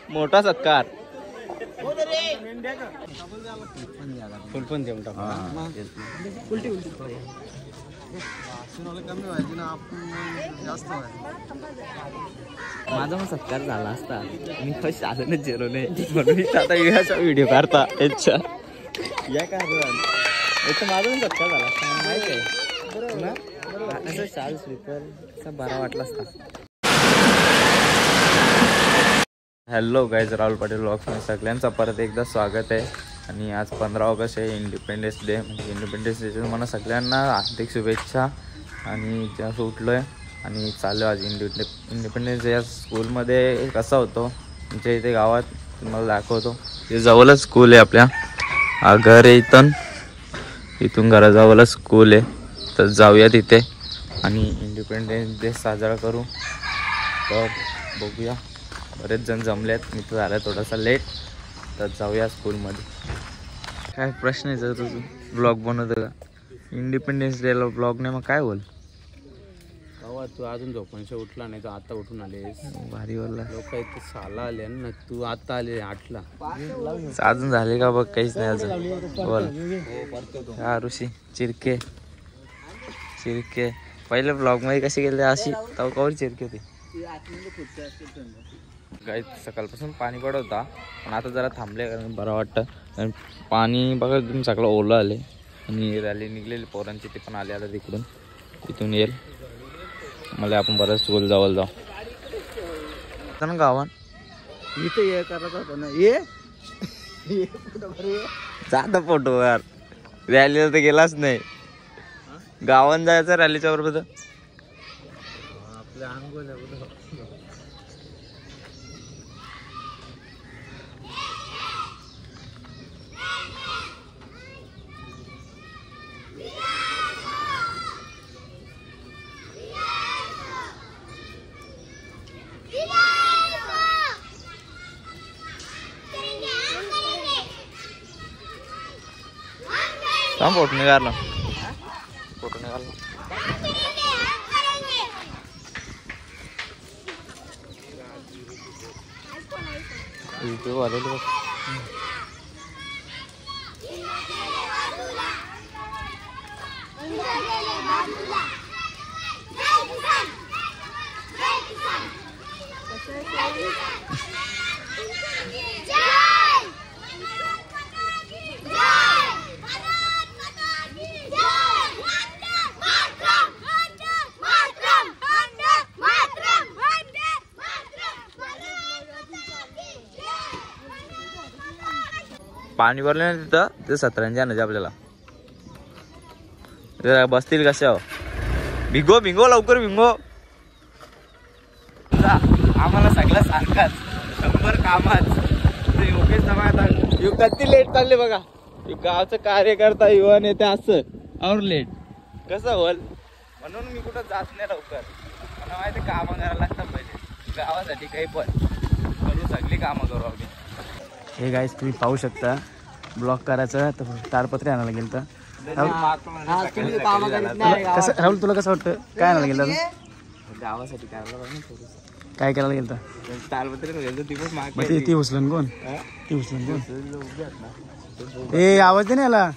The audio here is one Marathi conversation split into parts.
मोठा सत्कार. फुल पण देऊन टाका. माझा मग सत्कार झाला असता मी फर्स्ट आलोच जेलो नाही म्हणून आता याचा व्हिडिओ काढता याच्या या कारण याचा माझा पण सत्कार झाला असता माहिती आहे ना. असं शाल स्लीपर असा बरा वाटला असता. हॅलो गाईज, राहुल पाटील व्लॉग्समध्ये सगळ्यांचं परत एकदा स्वागत आहे. आणि आज 15 ऑगस्ट आहे, इंडिपेंडन्स डे. म्हणजे इंडिपेंडन्स डेच्या मला सगळ्यांना हार्दिक शुभेच्छा. आणि जास्त उठलो आहे आणि चाललो आज इंडिपेंडन्स डे. या स्कूलमध्ये कसा होतो आमच्या इथे गावात तुम्हाला दाखवतो. ते जवळच स्कूल आहे आपल्या घर आहे. इथून घराजवळच स्कूल आहे. तर जाऊया तिथे आणि इंडिपेंडन्स डे साजरा करू. तर बघूया, बरेच जण जमलेत. मी तर झालं थोडासा लेट. तर जाऊया स्कूलमध्ये. काय प्रश्न आहे, जर तुझं ब्लॉग बनवतं का इंडिपेंडन्स डेला ब्लॉग नाही मग काय बोल. तू अजून झोपांशी उठला नाही, तू आता उठून आलेस. भारी बोलला. लोक इथे 6ला आले ना, तू आता आले 8ला. अजून झाले का बघ, काहीच नाही अजून. बोल हा ऋषी चिरके पहिले ब्लॉग मध्ये कसे गेले अशी तव कवर चिरके होती. गाय सकाळपासून पाणी पडत होता पण आता जरा थांबले कारण बरं वाटतं. कारण पाणी बघा तुम्ही सगळं ओलं आले. आणि रॅली निघलेली पोरांची, ते पण आले आता तिकडून. इथून येईल मला आपण बरंच स्कूल जवळ जाऊ ना गावात. इथे ये करायचा होता ना, ये जाता फोटोवर. रॅलीला तर गेलाच नाही. गावात जायचं रॅलीच्या बरोबर. आपल्या अंगोल थांब फोटो निघाला. व्हिडिओ आलेलो बघ. पाणी भरले ना तिथं, ते 17 आणायचे आपल्याला. बसतील कशा. भिंगो लवकर भिंगो. आम्हाला सगळं सारखाच 100 कामाच. योगेश कधी लेट चालले बघा. गावचं कार्यकर्ता युवा नेते असं और लेट कसं होल. म्हणून मी कुठं जात नाही लवकर. मला माहिती कामं करायला लागतात पहिले गावासाठी. काही पण करू, सगळी कामं करू आम्ही. हे गाईस तुम्ही पाहू शकता. ब्लॉक करायचं तर ताडपत्री आणायला गेलं तर राहुल तुला कसं वाटतं काय आणायला गेलं गावासाठी काय करायला गेलं तर ताडपत्री ती उचलन कोण ती उचलन कोण ए आवाज दे ना याला.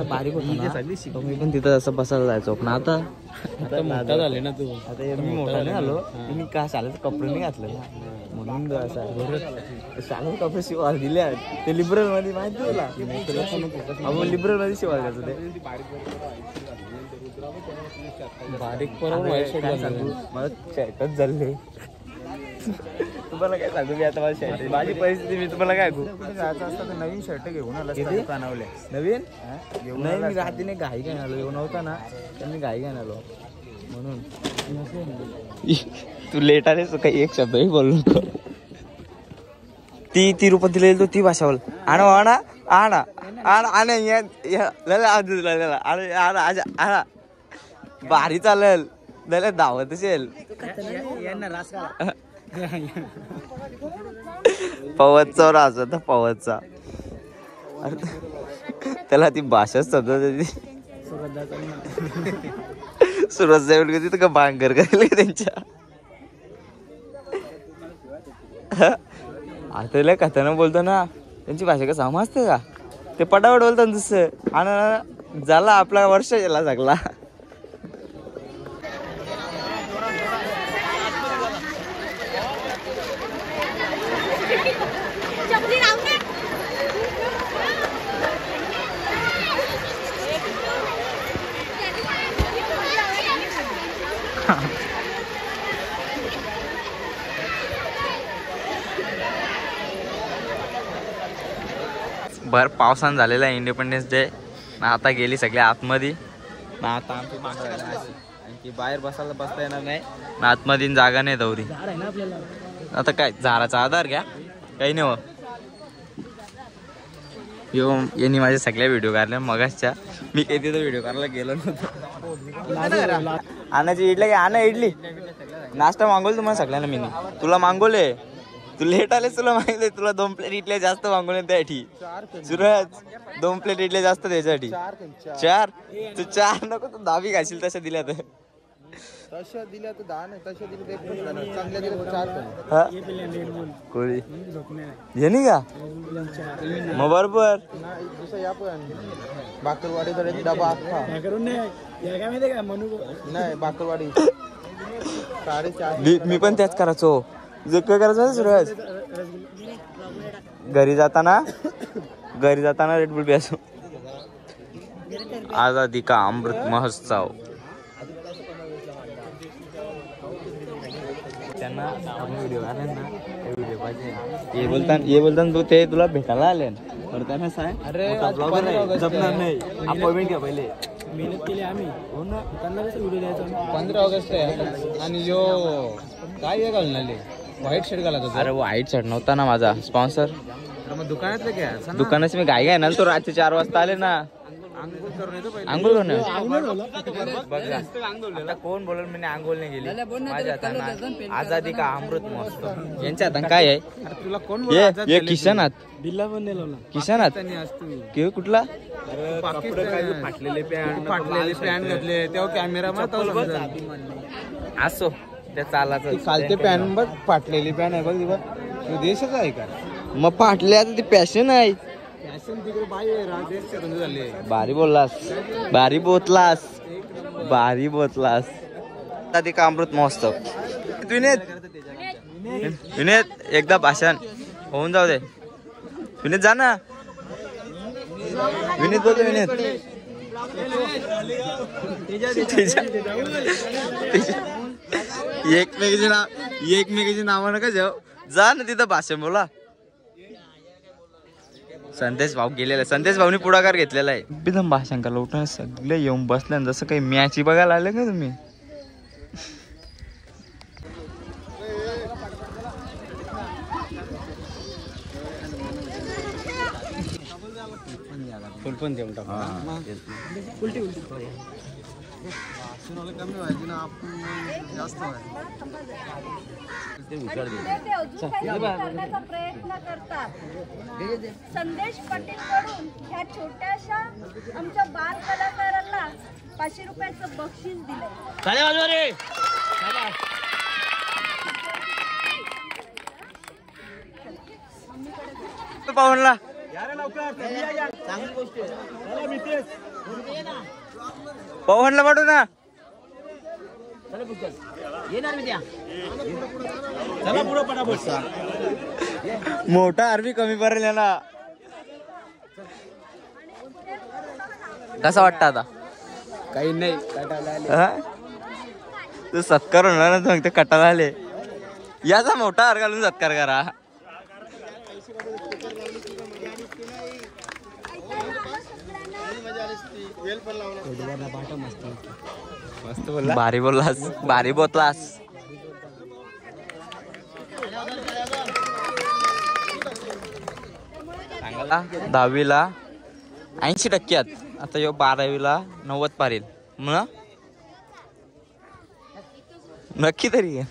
बारीक होतो ना, तर मी पण तिथं असं बसायला जायचो. पण आता मोठा झाले ना तू. आता मी मोठा नाही आलो, मी का शाळेचे कपडे नाही घातले ना, म्हणून शाळेचे कपडे शिवाय दिले ते लिबरल मध्ये माहिती तुला. आपण लिबरल मध्ये शिवाय घ्यायचो ते बारीक मला शर्टच झाले. तुम्हाला काय सांगू मी आता, माझी शर्ट माझी परिस्थिती मी तुम्हाला काय सांगू. जायचं असतं तर नवीन शर्ट घेऊन आला दुकानावले नवीन नाही, मी रात्रीने घाई घेऊन आलो. येऊन नव्हता ना तर मी घाई घेऊन आलो म्हणून. तू लेट आले तो काही एक शब्दही बोलू नको. ती तिरुपतीला येईल तो ती भाषा बोल. आणा आणा आणा आणा आणा भारी चालेल त्याला धावत असेल. पवतचा राज होता पवतचा. त्याला ती भाषाच समजत. सुरत जाईल का तिथं का बांगर करेल त्यांच्या. आता कथानं बोलतो ना त्यांची भाषा का समजते का, ते पटापट बोलतात दुसरं. आणि झाला आपला वर्ष गेला सगळा. भर पावसानं झालेला आहे इंडिपेंडन्स डे. आता गेली सगळे आतमध्ये ना. आता आमची आणखी बाहेर बसता येणार नाही ना, आतमध्ये जागा नाही दौरी. आता काय झाडाचा आधार घ्या काही नाही. यांनी माझ्या सगळ्या व्हिडिओ काढल्या मगाच्या. मी काही तिथं व्हिडिओ करायला गेलो नव्हतो. आणायची इडली काय आणा इडली नाश्ता मागवलं तुम्हाला सगळ्यांना. मी तुला मागवले, तू लेट आलेस तुला माहिती. तुला 2 प्लेट इडल्या जास्त मागवले त्यासाठी. सुरज 2 प्लेट इडल्या जास्त त्याच्यासाठी. 4 तू 4 नको तू 10 घाशील तशा दिल्या तर. तशा दिल्या तर 10 नाही, तशा दिल्या चांगल्या दिल्या 4 कोळी येणी का मग बरोबर. बाकरवाडी डबा अख्खा नाही बाकरवाडी 4.5. मी पण त्याच करायचो. जे काय करायचं सुरज घरी जाताना रेडबुल प्यायचो. आजादी का अमृत महोत्सव. त्यांना व्हिडिओ आले ना व्हिडिओ पाहिजे. ये बोलताना तू ते तुला भेटायला आले त्यांना सांग. अरे जमणार नाही, अपॉइंटमेंट घ्या पहिले. मेहनत केली आम्ही. हो ना, त्यांना कसं व्हिडिओ द्यायचा. 15 ऑगस्ट आहे आणि जो काय घालून आले व्हाईट शर्ट घालत होता. अरे व्हाईट शर्ट नव्हता ना माझा स्पॉन्सर. मग दुकानातले काय दुकानाची मी घाई ना तो रात्री 4 वाजता आले ना. आंघोळ करून आता कोण बोलल मी आंघोळ नाही गेली. माझ्या हाताना आजादी का अमृत महोत्सव. यांच्या हातात काय आहे. तुला कोण हे किशनात किशनात कुठला फाटलेले पॅन्ट घातले तेव्हा कॅमेरा असो त्या चालाचं. खालते पॅन्ट बघ, फाटलेली पॅन्ट आहे बघ. तू देशच आहे का मग फाटले आता ती पॅशन आहे. तिकडे झाले. भारी बोललास, भारी बोतलास. आजादी का अमृत महोत्सव. विनेत एकदा भाषण होऊन जाऊ दे. विनेत जा ना. विनीत बोलतो. विनीत एकमेकीची नाव नका जाऊ. जा ना तिथं भाषण बोला. संदेश भाऊ गेलेला. संदेश भाऊनी पुढाकार घेतलेला आहे. एकदम भाषण का लोटून सगळे येऊन बसल्या जसं काही मॅच बघायला आले का तुम्ही. फुल पण देऊन टाकू. कमी व्हायची ना, आपण जास्त करण्याचा प्रयत्न करतात. संदेश पाटील कडून ह्या छोट्याशा आमच्या बाल कलाकारांना 500 रुपयाचं बक्षीस दिलंय. पाहुणला चांगली गोष्ट आहे. पवनला पाठवू ना. मोठा आरबी कमी पडेल ना. कसा वाटतं आता? काही नाही तू सत्कार होणार ना, मग ते कटाला आले. याचा मोठा हार घालून सत्कार करा. मस्त बोलला. भारी बोललास, भारी बोतलास. चांगला 10वीला 80% आता यो 12वीला 90 पारेल मग नक्की तरी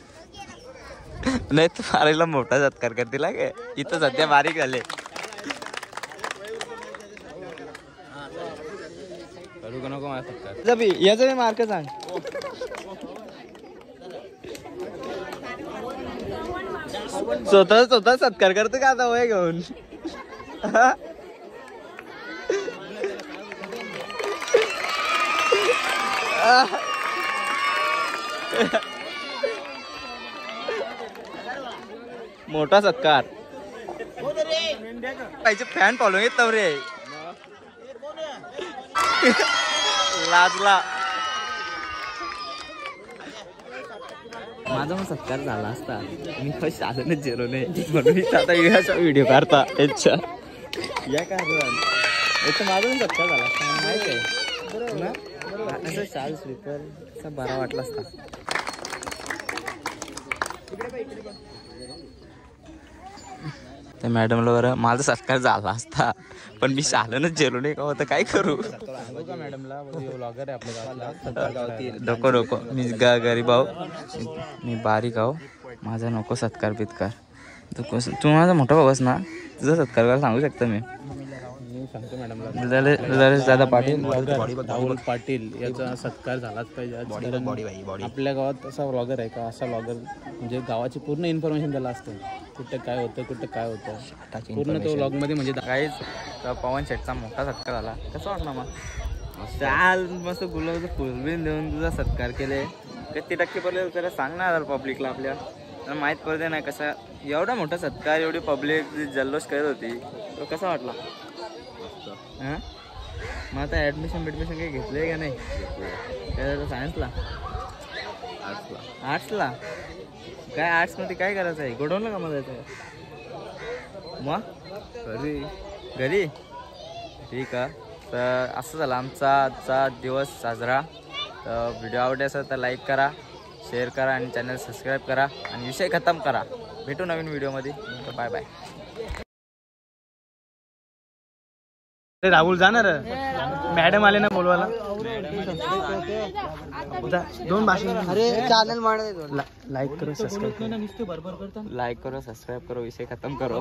नाही तर 12वीला मोठा सत्कार करतील काय. इथं सध्या बारीक झाले. नको याचा मी मार्क सांग. स्वतः सत्कार करतो का आता वय घेऊन. मोठा सत्कार पाहिजे. फॅन फॉलोइंग येत रे. लाजला. माझा मग सत्कार झाला असता मी काही साधनच जेलो नाही म्हणून आता याचा व्हिडिओ काढता याच्या या कारण याचा माझा पण सत्कार झाला असता मला माहिती आहे असं चाल स्लीपर असा बरा वाटला असता. त्या मॅडमला बरं माझा सत्कार झाला असता पण मी शालनच जेलो नाही का होतं काय करू. मॅडमला व्लॉगर आहे आपल्या नको मी गरीब आहो मी बारीक आहो माझा नको सत्कार बित्कार. तू माझा मोठा भाऊस ना तुझा सत्कार करायला सांगू शकता मी सांगतो मॅडमला. दादा पाटील राहुल पाटील याचा सत्कार झालाच पाहिजे. आपल्या गावात असा व्लॉगर आहे का असा व्लॉगर म्हणजे गावाची पूर्ण इन्फॉर्मेशन त्याला असतं कुठं काय होतं पूर्ण तो व्लॉग मध्ये म्हणजे काहीच. पवन शेटचा मोठा सत्कार झाला कसं वाटलं मग. चाल मस्त गुलाबाचं फुलबिन देऊन तुझा सत्कार केले. किती टक्के पडले त्याला सांगणार पब्लिकला आपल्या माहीत पडते नाही कसा एवढा मोठा सत्कार एवढी पब्लिक जल्लोष करत होती तो कसा वाटला. हां मग आता ॲडमिशन काही घेतलं का नाही. काय सायन्सला आर्ट्सला काय आर्ट्समध्ये काय करायचं आहे गोडवलं का मला जायचं मग घरी ठीक आहे. तर असं झालं आमचा आजचा दिवस साजरा. तर व्हिडिओ आवडला असेल तर लाईक करा शेअर करा आणि चॅनल सबस्क्राईब करा आणि विषय खतम करा. भेटू नवीन व्हिडिओमध्ये. तर बाय बाय. राहुल जाणार मॅडम आले ना बोलवायला. 2 भाषा अरे चॅनल लाईक करो सबस्क्राईब करो विषय खतम करो.